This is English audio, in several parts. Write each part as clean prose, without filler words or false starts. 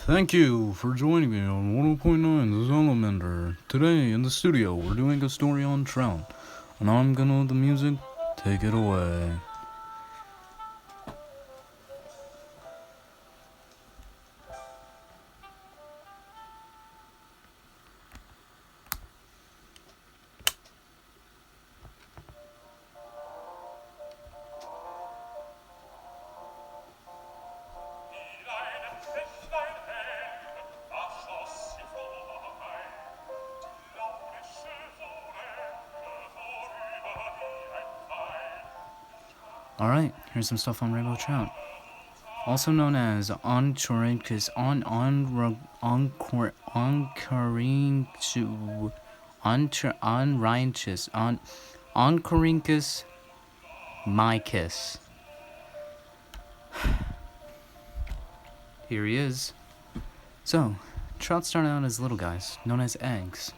Thank you for joining me on 100.9 The Salamander. Today in the studio, we're doing a story on Trout, and I'm gonna the music. Take it away. Alright, here's some stuff on rainbow trout. Also known as Oncorhynchus Oncorhynchus mycus. Here he is. So, trout start out as little guys, known as eggs.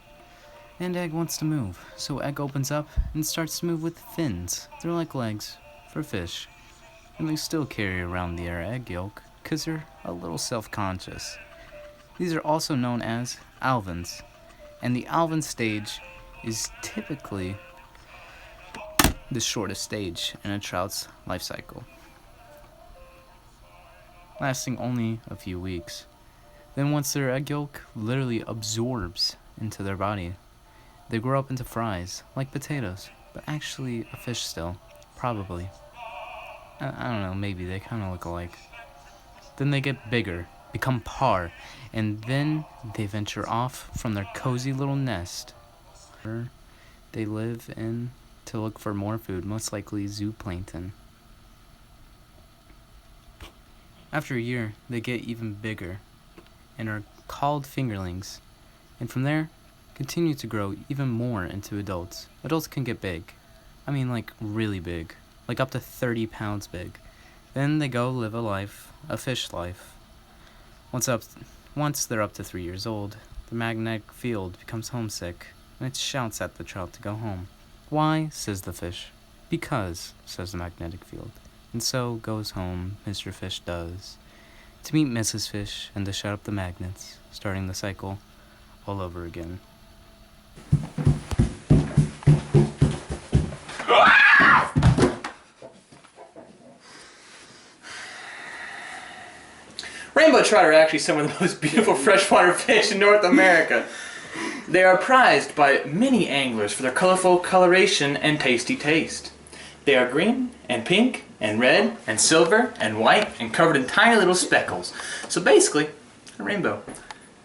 And egg wants to move, so egg opens up and starts to move with fins. They're like legs for fish. And they still carry around their egg yolk because they're a little self-conscious. These are also known as alevins, and the alevin stage is typically the shortest stage in a trout's life cycle, lasting only a few weeks. Then once their egg yolk literally absorbs into their body, they grow up into fries, like potatoes, but actually a fish still, probably. I don't know, maybe they kind of look alike. Then they get bigger, become par, and then they venture off from their cozy little nest where they live in to look for more food, most likely zooplankton. After a year, they get even bigger and are called fingerlings, and from there, continue to grow even more into adults. Adults can get big. I mean, like, really big. Like up to 30 pounds big. Then they go live a fish life. Once they're up to 3 years old, the magnetic field becomes homesick, and it shouts at the trout to go home. Why, says the fish. Because, says the magnetic field. And so goes home, Mr. Fish does, to meet Mrs. Fish and to shut up the magnets, starting the cycle all over again. Rainbow trout are actually some of the most beautiful freshwater fish in North America. They are prized by many anglers for their colorful coloration and tasty taste. They are green and pink and red and silver and white and covered in tiny little speckles. So basically, a rainbow.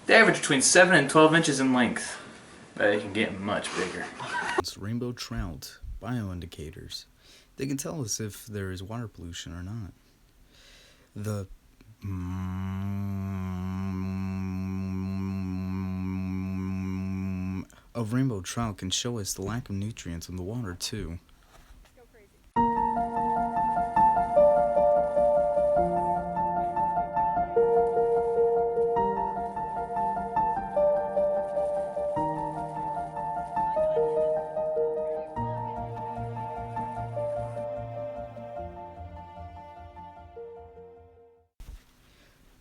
They average between 7 and 12 inches in length, but they can get much bigger. It's rainbow trout bioindicators. They can tell us if there is water pollution or not. The of rainbow trout can show us the lack of nutrients in the water too.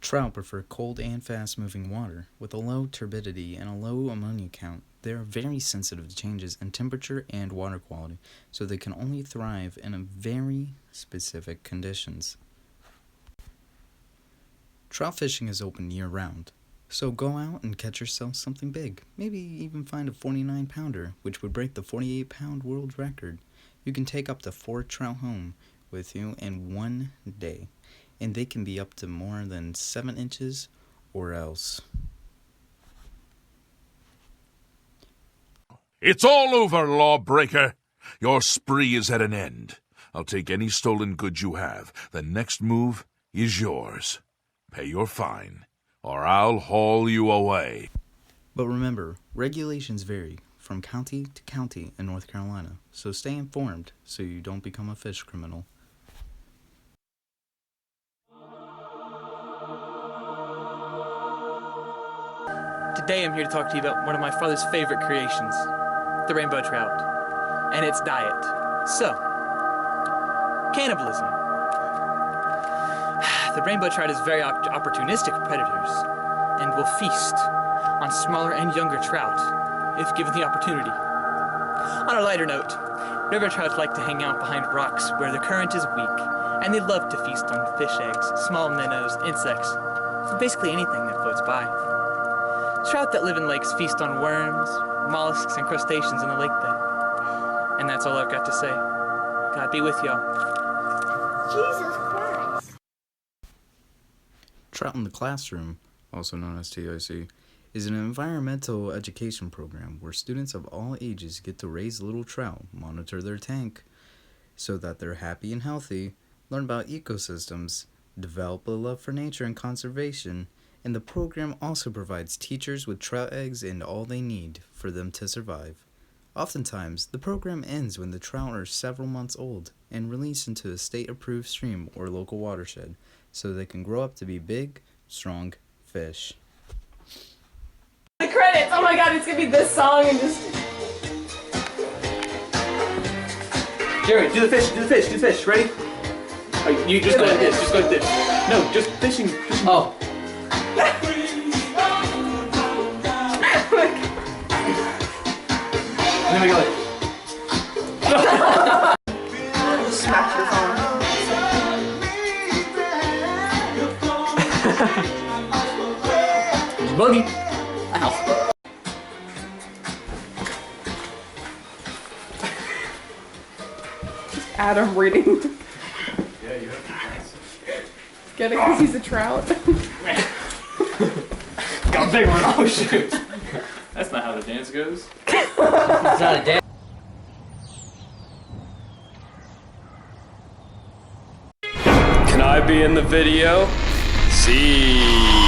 Trout prefer cold and fast-moving water with a low turbidity and a low ammonia count. They are very sensitive to changes in temperature and water quality, so they can only thrive in a very specific conditions. Trout fishing is open year-round, so go out and catch yourself something big. Maybe even find a 49-pounder, which would break the 48-pound world record. You can take up to 4 trout home with you in one day, and they can be up to more than 7 inches or else. It's all over, lawbreaker. Your spree is at an end. I'll take any stolen goods you have. The next move is yours. Pay your fine, or I'll haul you away. But remember, regulations vary from county to county in North Carolina, so stay informed so you don't become a fish criminal. Today I'm here to talk to you about one of my father's favorite creations, the rainbow trout, and its diet. So, cannibalism. The rainbow trout is very opportunistic predators. and will feast on smaller and younger trout, if given the opportunity. On a lighter note, river trout like to hang out behind rocks where the current is weak, and they love to feast on fish eggs, small minnows, insects, basically anything that floats by. Trout that live in lakes feast on worms, mollusks, and crustaceans in the lake bed. And that's all I've got to say. God be with y'all. Jesus Christ. Trout in the Classroom, also known as TIC, is an environmental education program where students of all ages get to raise little trout, monitor their tank so that they're happy and healthy, learn about ecosystems, develop a love for nature and conservation, and the program also provides teachers with trout eggs and all they need for them to survive. Oftentimes, the program ends when the trout are several months old and released into a state-approved stream or local watershed so they can grow up to be big, strong fish. The credits! Oh my god, it's gonna be this song and just... Jerry, do the fish, ready? Oh, you just go like this, No, just fishing. Oh. And then we go like... Smash your phone. Boogie. Ow. Adam reading. Yeah, you have to. Get it because he's a trout. Got a big one. Oh shoot. That's not how the dance goes. It's not a dance. Can I be in the video? See.